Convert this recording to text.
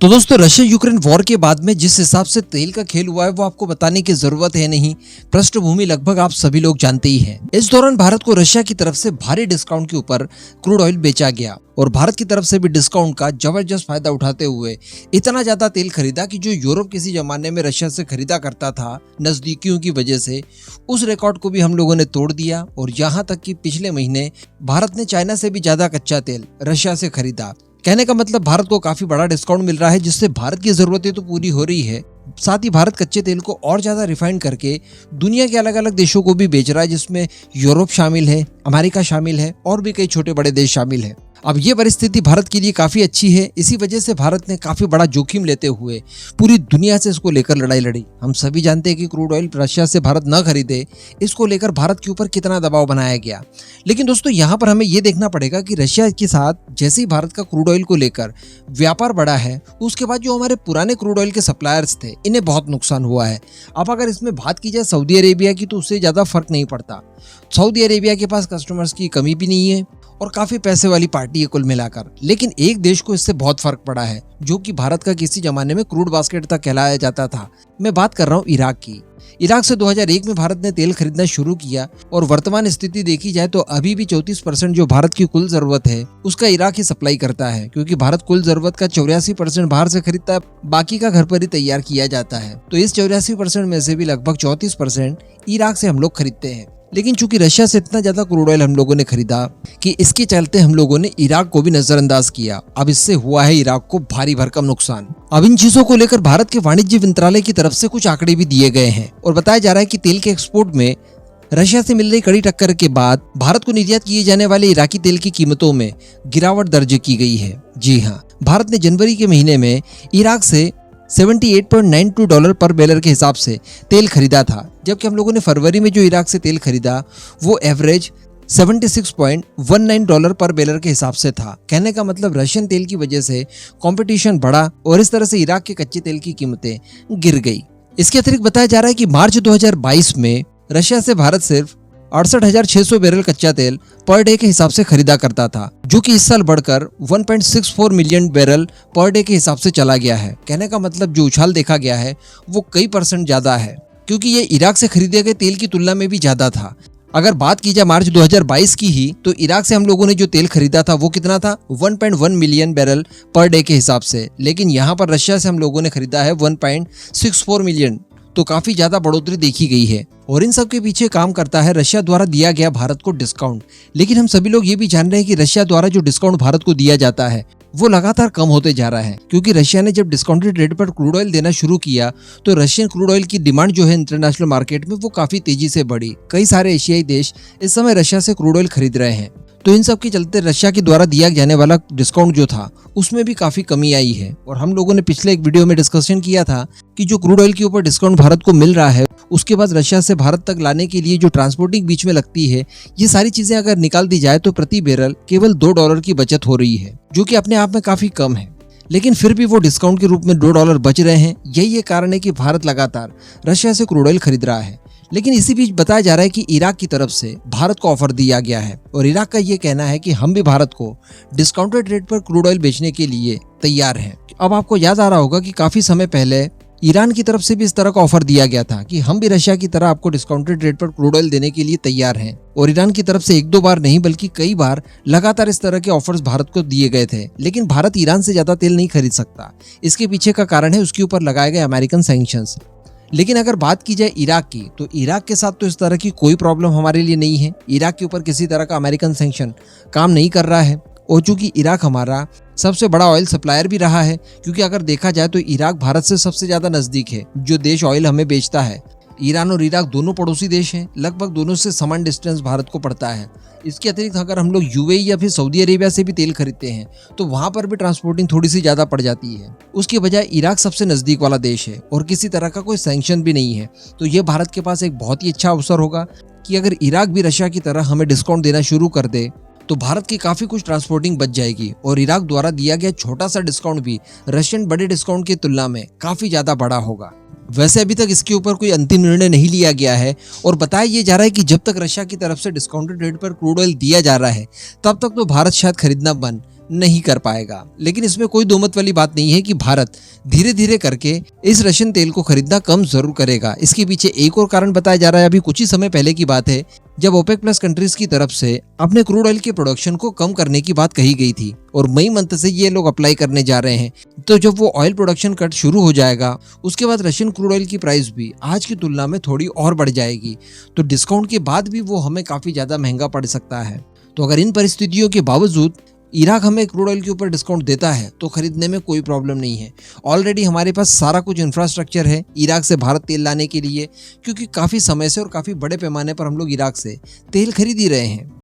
तो दोस्तों, Russia Ukraine war के बाद में जिस हिसाब से तेल का खेल हुआ है वो आपको बताने की जरूरत है नहीं। पृष्ठभूमि लगभग आप सभी लोग जानते ही हैं। इस दौरान भारत को रशिया की तरफ से भारी डिस्काउंट के ऊपर क्रूड ऑयल बेचा गया और भारत की तरफ से भी डिस्काउंट का जबरदस्त फायदा उठाते हुए इतना ज्यादा तेल खरीदा कि जो यूरोप किसी जमाने में रशिया से खरीदा करता था नजदीकियों की वजह से, उस रिकॉर्ड को भी हम लोगों ने तोड़ दिया। और यहाँ तक कि पिछले महीने भारत ने चाइना से भी ज्यादा कच्चा तेल रशिया से खरीदा। कहने का मतलब भारत को काफी बड़ा डिस्काउंट मिल रहा है, जिससे भारत की जरूरतें तो पूरी हो रही है, साथ ही भारत कच्चे तेल को और ज्यादा रिफाइन करके दुनिया के अलग अलग देशों को भी बेच रहा है, जिसमें यूरोप शामिल है, अमेरिका शामिल है और भी कई छोटे बड़े देश शामिल है। अब ये परिस्थिति भारत के लिए काफी अच्छी है। इसी वजह से भारत ने काफी बड़ा जोखिम लेते हुए पूरी दुनिया से इसको लेकर लड़ाई लड़ी। हम सभी जानते हैं कि क्रूड ऑयल रशिया से भारत न खरीदे, इसको लेकर भारत के ऊपर कितना दबाव बनाया गया। लेकिन दोस्तों, यहाँ पर हमें ये देखना पड़ेगा कि रशिया के साथ जैसे ही भारत का क्रूड ऑयल को लेकर व्यापार बढ़ा है, उसके बाद जो हमारे पुराने क्रूड ऑयल के सप्लायर्स थे, इन्हें बहुत नुकसान हुआ है। अब अगर इसमें बात की जाए सऊदी अरेबिया की, तो उससे ज्यादा फर्क नहीं पड़ता। सऊदी अरेबिया के पास कस्टमर्स की कमी भी नहीं है और काफी पैसे वाली पार्टी है कुल मिलाकर। लेकिन एक देश को इससे बहुत फर्क पड़ा है, जो कि भारत का किसी जमाने में क्रूड बास्केट तक कहलाया जाता था। मैं बात कर रहा हूँ इराक की। इराक से 2001 में भारत ने तेल खरीदना शुरू किया और वर्तमान स्थिति देखी जाए तो अभी भी 34% जो भारत की कुल जरूरत है उसका इराक ही सप्लाई करता है, क्योंकि भारत कुल जरूरत का 84% बाहर से खरीदता है, बाकी का घर पर ही तैयार किया जाता है। तो इस 84% में से भी लगभग 34% इराक से हम लोग खरीदते हैं। लेकिन चूंकि रशिया से इतना ज्यादा क्रूड ऑयल हम लोगों ने खरीदा कि इसके चलते हम लोगों ने इराक को भी नजरअंदाज किया। अब इससे हुआ है इराक को भारी भरकम नुकसान। अब इन चीजों को लेकर भारत के वाणिज्य मंत्रालय की तरफ से कुछ आंकड़े भी दिए गए हैं और बताया जा रहा है कि तेल के एक्सपोर्ट में रशिया से मिल रही कड़ी टक्कर के बाद भारत को निर्यात किए जाने वाले इराकी तेल की कीमतों में गिरावट दर्ज की गई है। जी हाँ, भारत ने जनवरी के महीने में इराक से $78.92 पर बैरल के हिसाब से तेल खरीदा था, जबकि हम लोगों ने फरवरी में जो इराक से तेल खरीदा वो एवरेज $76.19 पर बैरल के हिसाब से था। कहने का मतलब रशियन तेल की वजह से कंपटीशन बढ़ा और इस तरह से इराक के कच्चे तेल की कीमतें गिर गई। इसके अतिरिक्त बताया जा रहा है कि मार्च 2022 में रशिया से भारत सिर्फ 68,600 बैरल कच्चा तेल पर डे के हिसाब से खरीदा करता था, जो कि इस साल बढ़कर 1.64 मिलियन बैरल पर डे के हिसाब से चला गया है। कहने का मतलब जो उछाल देखा गया है वो कई % ज्यादा है, क्योंकि ये इराक से खरीदे गए तेल की तुलना में भी ज्यादा था। अगर बात की जाए मार्च 2022 की ही, तो इराक से हम लोगों ने जो तेल खरीदा था वो कितना था, 1.1 मिलियन बैरल पर डे के हिसाब से। लेकिन यहाँ पर रशिया से हम लोगों ने खरीदा है 1.64 मिलियन, तो काफी ज्यादा बढ़ोतरी देखी गई है। और इन सब के पीछे काम करता है रशिया द्वारा दिया गया भारत को डिस्काउंट। लेकिन हम सभी लोग ये भी जान रहे हैं कि रशिया द्वारा जो डिस्काउंट भारत को दिया जाता है वो लगातार कम होते जा रहा है, क्योंकि रशिया ने जब डिस्काउंटेड रेट पर क्रूड ऑयल देना शुरू किया तो रशियन क्रूड ऑयल की डिमांड जो है इंटरनेशनल मार्केट में वो काफी तेजी से बढ़ी। कई सारे एशियाई देश इस समय रशिया से क्रूड ऑयल खरीद रहे हैं। तो इन सब के चलते रशिया के द्वारा दिया जाने वाला डिस्काउंट जो था उसमें भी काफी कमी आई है। और हम लोगों ने पिछले एक वीडियो में डिस्कशन किया था कि जो क्रूड ऑयल के ऊपर डिस्काउंट भारत को मिल रहा है, उसके बाद रशिया से भारत तक लाने के लिए जो ट्रांसपोर्टिंग बीच में लगती है, ये सारी चीजें अगर निकाल दी जाए तो प्रति बैरल केवल $2 की बचत हो रही है, जो कि अपने आप में काफी कम है। लेकिन फिर भी वो डिस्काउंट के रूप में $2 बच रहे हैं। यही एक कारण है कि भारत लगातार रशिया से क्रूड ऑयल खरीद रहा है। लेकिन इसी बीच बताया जा रहा है कि इराक की तरफ से भारत को ऑफर दिया गया है और इराक का ये कहना है कि हम भी भारत को डिस्काउंटेड रेट पर क्रूड ऑयल बेचने के लिए तैयार हैं। अब आपको याद आ रहा होगा कि काफी समय पहले ईरान की तरफ से भी इस तरह का ऑफर दिया गया था कि हम भी रशिया की तरह आपको डिस्काउंटेड रेट पर क्रूड ऑयल देने के लिए तैयार हैं। और ईरान की तरफ से 1-2 बार नहीं बल्कि कई बार लगातार इस तरह के ऑफर्स भारत को दिए गए थे। लेकिन भारत ईरान से ज्यादा तेल नहीं खरीद सकता। इसके पीछे का कारण है उसके ऊपर लगाए गए अमेरिकन सैंक्शंस। लेकिन अगर बात की जाए इराक की, तो इराक के साथ तो इस तरह की कोई प्रॉब्लम हमारे लिए नहीं है। इराक के ऊपर किसी तरह का अमेरिकन सैंक्शन काम नहीं कर रहा है। और चूंकि इराक हमारा सबसे बड़ा ऑयल सप्लायर भी रहा है, क्योंकि अगर देखा जाए तो इराक भारत से सबसे ज्यादा नजदीक है जो देश ऑयल हमें बेचता है। ईरान और इराक दोनों पड़ोसी देश हैं, लगभग दोनों से समान डिस्टेंस भारत को पड़ता है। इसके अतिरिक्त अगर हम लोग यूएई या फिर सऊदी अरेबिया से भी तेल खरीदते हैं तो वहां पर भी ट्रांसपोर्टिंग थोड़ी सी ज्यादा पड़ जाती है। उसके बजाय इराक सबसे नजदीक वाला देश है और किसी तरह का कोई सैंक्शन भी नहीं है। तो ये भारत के पास एक बहुत ही अच्छा अवसर होगा कि अगर इराक भी रशिया की तरह हमें डिस्काउंट देना शुरू कर दे तो भारत की काफी कुछ ट्रांसपोर्टिंग बच जाएगी और इराक द्वारा दिया गया छोटा सा डिस्काउंट भी रशियन बड़े डिस्काउंट की तुलना में काफी ज्यादा बड़ा होगा। वैसे अभी तक इसके ऊपर कोई अंतिम निर्णय नहीं लिया गया है और बताया ये जा रहा है कि जब तक रशिया की तरफ से डिस्काउंटेड रेट पर क्रूड ऑयल दिया जा रहा है तब तक तो भारत शायद खरीदना बंद नहीं कर पाएगा। लेकिन इसमें कोई दो मत वाली बात नहीं है कि भारत धीरे धीरे करके इस रशियन तेल को खरीदना कम जरूर करेगा। इसके पीछे एक और कारण बताया जा रहा है, अभी कुछ ही समय पहले की बात है जब ओपेक प्लस कंट्रीज की तरफ से अपने क्रूड ऑयल के प्रोडक्शन को कम करने की बात कही गई थी और मई मंथ से ये लोग अप्लाई करने जा रहे हैं। तो जब वो ऑयल प्रोडक्शन कट शुरू हो जाएगा उसके बाद रशियन क्रूड ऑयल की प्राइस भी आज की तुलना में थोड़ी और बढ़ जाएगी, तो डिस्काउंट के बाद भी वो हमें काफी ज्यादा महंगा पड़ सकता है। तो अगर इन परिस्थितियों के बावजूद इराक हमें क्रूड ऑयल के ऊपर डिस्काउंट देता है तो खरीदने में कोई प्रॉब्लम नहीं है। ऑलरेडी हमारे पास सारा कुछ इंफ्रास्ट्रक्चर है इराक से भारत तेल लाने के लिए, क्योंकि काफ़ी समय से और काफ़ी बड़े पैमाने पर हम लोग इराक से तेल खरीद ही रहे हैं।